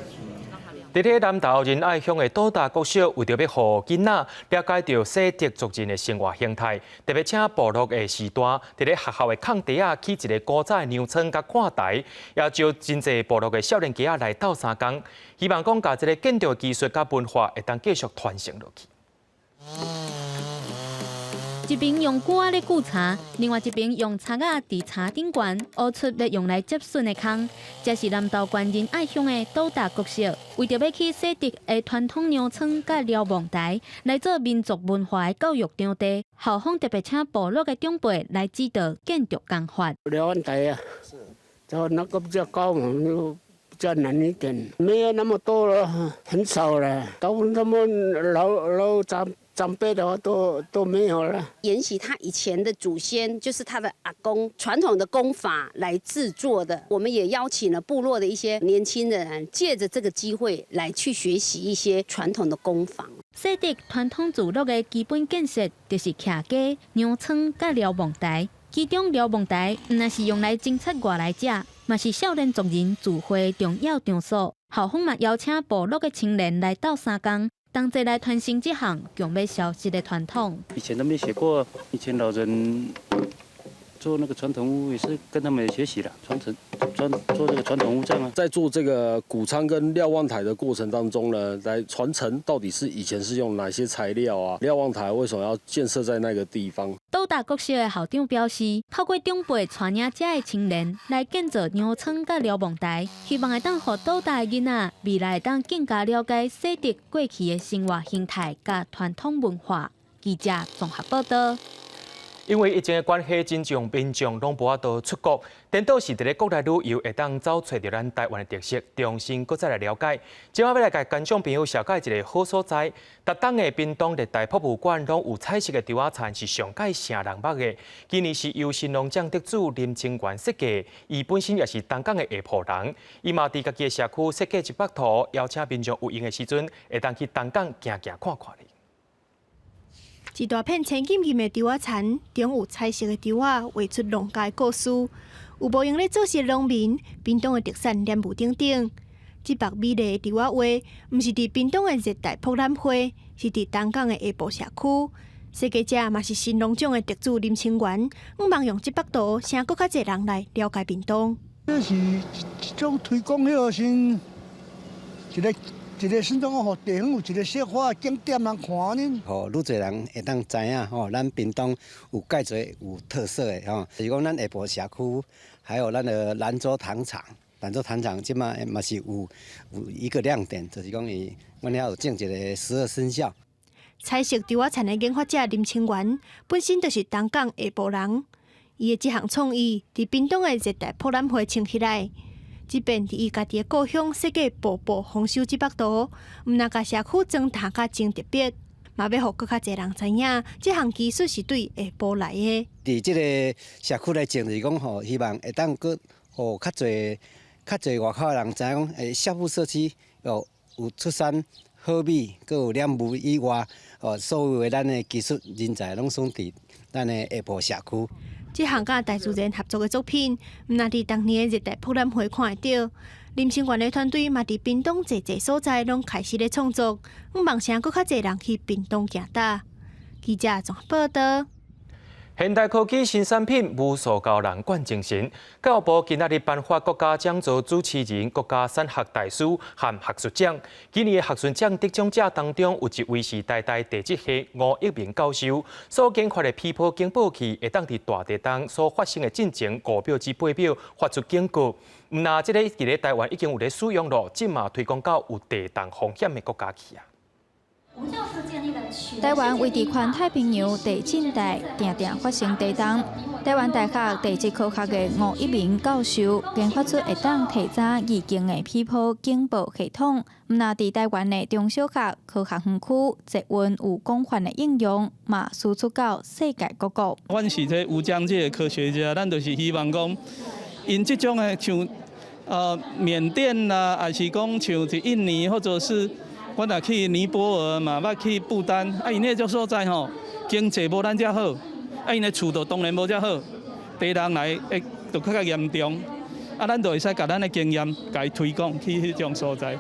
伫咧南投仁爱乡的岛大国小，为着要互囡仔了解到洗涤族人的生活形态，特别请部落的时代伫咧学校的空地起一个古早的娘村甲看台，也招真侪部落的少年家来斗相共，希望讲甲这个建筑的技术甲文化会当继续传承落去。一边用锅咧煮茶，另外一边用叉仔伫茶顶悬挖出要用来接水的坑。这是南投县仁爱乡的岛大国小，为着要去洗涤的传统娘村甲瞭望台，来做民族文化的教育场地。校方特别请部落的长辈来指导建筑工法。瞭望台啊，就那个比较高嘛，比较难一点，没有那么多了，很少了。大部分他们老长辈的话都没有了。沿袭他以前的祖先，就是他的阿公传统的工法来制作的。我们也邀请了部落的一些年轻人，借着这个机会来去学习一些传统的工坊。洗涤传统聚落的基本建设，就是徛家、娘村甲瞭望台。其中瞭望台唔但是用来侦测外来者，嘛是少年族人聚会重要场所。校方嘛邀请部落的青年来斗相共。同齐来传承这项强要消失的传统。以前都没学过，以前老人做那个传统屋也是跟他们学习的，做这个传统屋这样啊。在做这个谷仓跟瞭望台的过程当中呢，来传承到底是以前是用哪些材料啊？瞭望台为什么要建设在那个地方？岛大国小的校长表示，透过长辈传领这的青年来建造娘村甲瞭望台，希望会当互岛大的囡仔未来会当更加了解洗涤过去的生活形态甲传统文化。记者综合报道。因为疫情的关系，真正民众拢无法度出国，颠倒是伫咧国内旅游会当找找到咱台湾的特色，重新搁再来了解。今晚要来甲观众朋友小解一个好所在，逐档的屏东热带博物馆拢有彩色的稻仔田，是上界城人捌的。今年是由新农奖得主林清源设计，伊本身也是东港的下埔人，伊嘛伫家己的社区设计一幅图，邀请民众有闲的时阵，会当去东港行行看看哩。一大片青金金的稻仔田，中有彩色的稻仔，画出农家的故事。有无用咧做事的农民，屏东的特产连雾鼎鼎。这幅美丽的稻仔画，毋是伫屏东的热带博览会，是伫东港的下埔社区。设计者嘛是新农奖的得主林清源，望用这幅图，请更较侪人来了解屏东。这是一种推广迄先一个甚种互地方有一个小可景点人看呢。吼，愈侪人会当知影吼，咱屏东有介侪有特色的吼，就是讲咱下埔社区，还有咱的兰州糖厂。兰州糖厂即卖嘛是有一个亮点，就是讲阮遐有种一个12生肖。彩色稻仔田的研发者林清源，本身就是东港下埔人，伊的这项创意伫屏东的热带博览会穿起来。即便伫伊家己的故乡设计步步丰收这幅图，毋但甲社区装塔甲真特别，嘛要互更较侪人知影，这项技术是对下埔来的。伫即个社区来种，就是讲吼，希望会当搁互较侪外口的人知影讲，社区社区有出产好米，搁有染污以外，所有的咱的技术人才拢送伫咱的下埔社区。这项甲大自然合作的作品，毋但伫当年的热带博览会看得到，林清源的团队嘛伫屏东侪所在拢开始咧创作，望声搁较侪人去屏东行踏。记者综合报道。现代科技新产品无塑胶人冠精神，教育部今仔日颁发国家奖座主持人、国家产学大使和学术奖。今年的学术奖得奖者当中，有一位是台大地质系吴一鸣教授所研发的批波警报器，会当伫大地当所发生的进程5秒至8秒发出警告。毋那这个伫咧台湾已经有咧使用咯，即嘛推广到有地动风险的国家去啊。台湾位伫环太平洋地震带，常常发生地动。台湾大学地质科学的吴一鸣教授研发出会当提早预警的批波警报系统，毋但伫台湾的中小学、科学园区，捷运有广泛的应用，嘛输出到世界各国。阮是这有疆界的科学家，咱就是希望讲，因这种的像缅甸啦，还是讲像伫印尼或者是。我若去尼泊尔嘛，捌去不丹，因迄种所在吼，经济无咱遮好，因的厝都当然无遮好，地人来会就较严重，咱就会使甲咱的经验甲伊推广去迄种所在。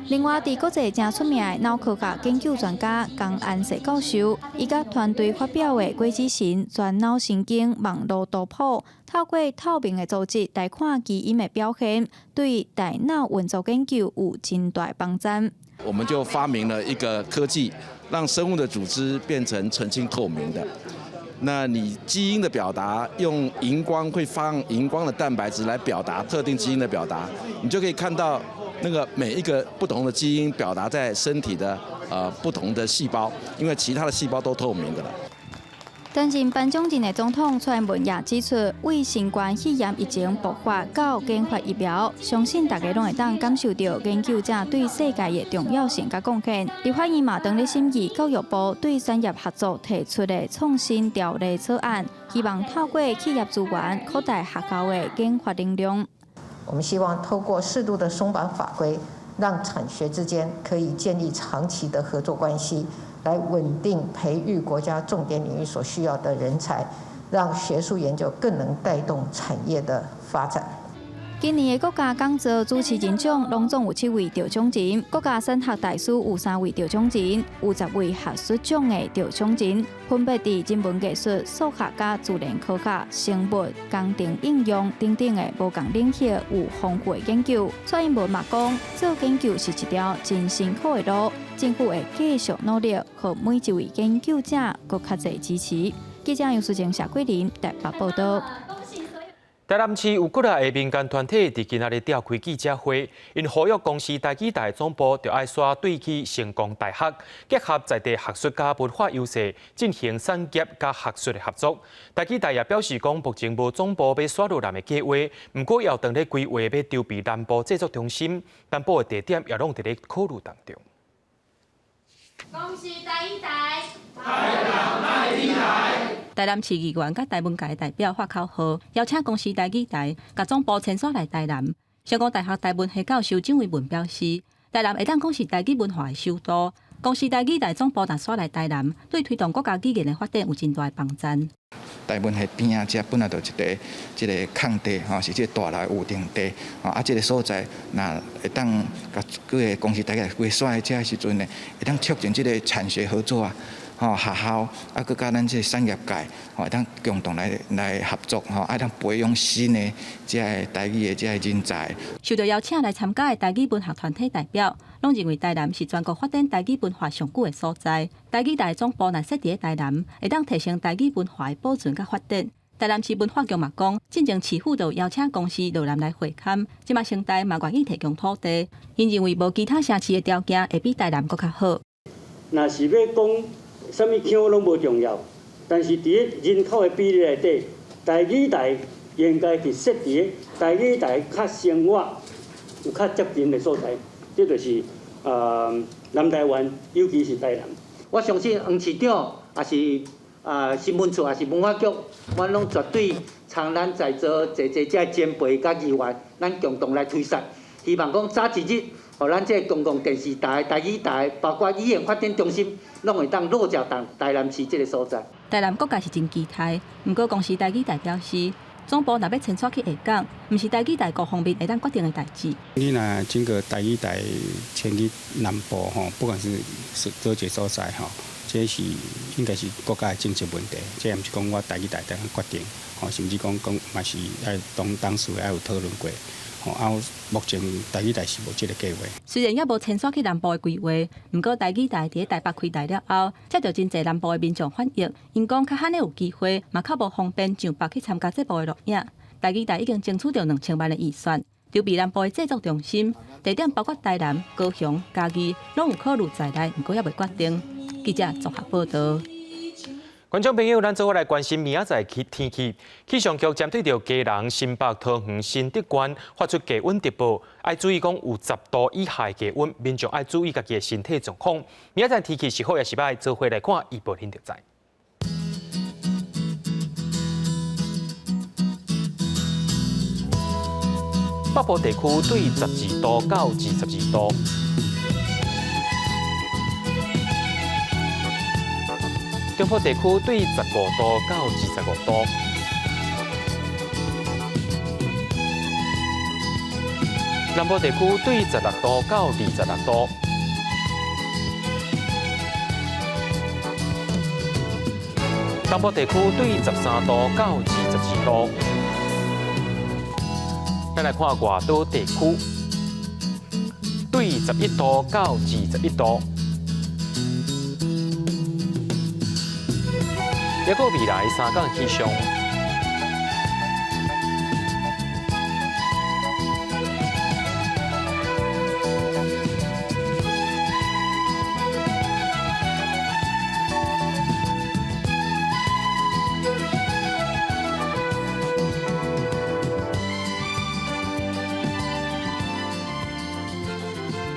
另外，伫国际正出名的脑科学研究专家江安世教授，伊甲团队发表的鬼子神全脑神经网络图谱，透过透明的组织来看基因的表现，对大脑运作研究有真大帮助。我们就发明了一个科技，让生物的组织变成纯净透明的。那你基因的表达用荧光会放荧光的蛋白质来表达特定基因的表达，你就可以看到那个每一个不同的基因表达在身体的不同的细胞，因为其他的细胞都透明的了。担任颁奖人的总统蔡英文也指出，为新冠肺炎疫情爆发到研发疫苗，相信大家拢会当感受到研究者对世界的重要性甲贡献。立法院嘛，当咧审议教育部对产业合作提出的创新条例草案，希望透过企业资源扩大学校的研发能量。我们希望透过适度的松绑法规，让产学之间可以建立长期的合作关系。来稳定培育国家重点领域所需要的人才，让学术研究更能带动产业的发展。今年的国家讲座主持人奖拢总有7位得奖人，国家产学大师有3位得奖人，有10位学术奖的得奖人，分别伫人文艺术、数学甲自然科学、生物、工程应用等等的无同领域有丰富的研究。蔡英文嘛讲，做研究是一条真辛苦的路，政府会继续努力，和每一位研究者更较侪支持。记者杨淑静、谢桂林台北报道。台南市有几个的民间团体伫今仔日召开记者会，因呼吁公司台基大总部就要刷对起成功大学，结合在地学术加文化优势，进行产业加学术的合作。台基大也表示讲，目前无总部要刷入南的计划，不过要当咧规划要筹备南部制作中心，南部的地点也拢伫咧考虑当中。恭喜台基大！台南市议员甲台文界代表发口号，邀请公司台基大甲总部迁徙来台南。成功大学台文系教授郑伟文表示，台南会当讲是台基文化的首都，公司台基大总部若徙来台南，对推动国家语言的发展有真大的帮助。台文系边啊，这本来就一个空地吼，是这大楼有定地，啊，这个所在那会当甲各个公司大家规划的这时阵呢，会当促进这个产学合作啊。学校啊，佮甲咱这产业界，会当共同来合作，啊，当培养新的这台语的这人才。受到邀请来参加的台语文学团体代表，拢认为台南是全国发展台语文化上久的所在。台语大总部若设伫台南，会当提升台语文化的保存甲发展。台南市文化局嘛讲，进前市府就邀请公司落南来会勘，即马城台嘛愿意提供土地，因认为无其他城市的条件会比台南更较好。若是要讲。什么腔拢无重要，但是伫人口的比例内底，台语台应该是设伫台语台较生活、有较接近的所在，这就是南台湾，尤其是台南。我相信黄市长也是新闻处也是文化局，我拢绝对从咱在座这前辈甲议员，咱共同来推动，希望讲早一日。互咱这公共电视台、台语台，包括语言发展中心，拢会当落脚台南市这个所在。台南各界是真期待，不过公司台语台表示，总部若要迁徙去下港，毋是台语台各方面会当决定的代志。你若整个台语台迁去南部吼，不管是多一个所在吼，这是应该是国家的政策问题，这也毋是讲我台语台当决定，吼，甚至讲嘛是要当时要有讨论过。目前台语台是无这个计划。虽然也无迁徙去南部的规划，不过台语台伫台北开台了后，接到真侪南部的民众反映，因讲较罕有机会，嘛较无方便上北去参加节目的录影。台语台已经争取到2000万的预算，筹备南部的制作中心，地点包括台南、高雄、嘉义，拢有考虑在内，不过也未决定。记者综合报道。观众朋友，咱做伙来关心明仔载天气。气象局针对着基隆、新北、桃园、新竹县发出低温特报，要注意讲有10度以下的低温，民众要注意家己的身体状况。明仔载天气是好也是歹，做伙来看预报天就知。北部地区对12度到22度。中部地区对15度到25度，南部地区对16度到26度。东部地区对13度到22度。咱来看外岛地区，对11度到21度。也个未来3天气象。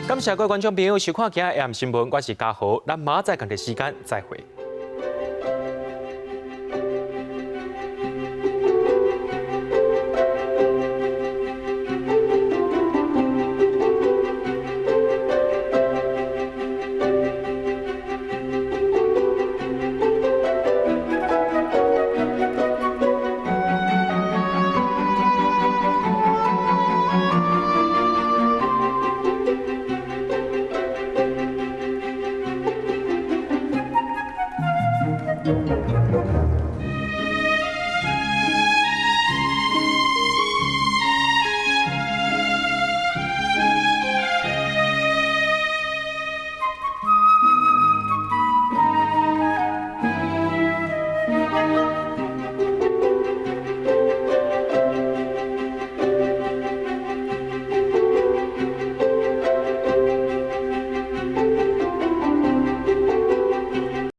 感谢各位观众朋友收看今日 AM 新闻，我是嘉豪，咱马仔同个时间再会。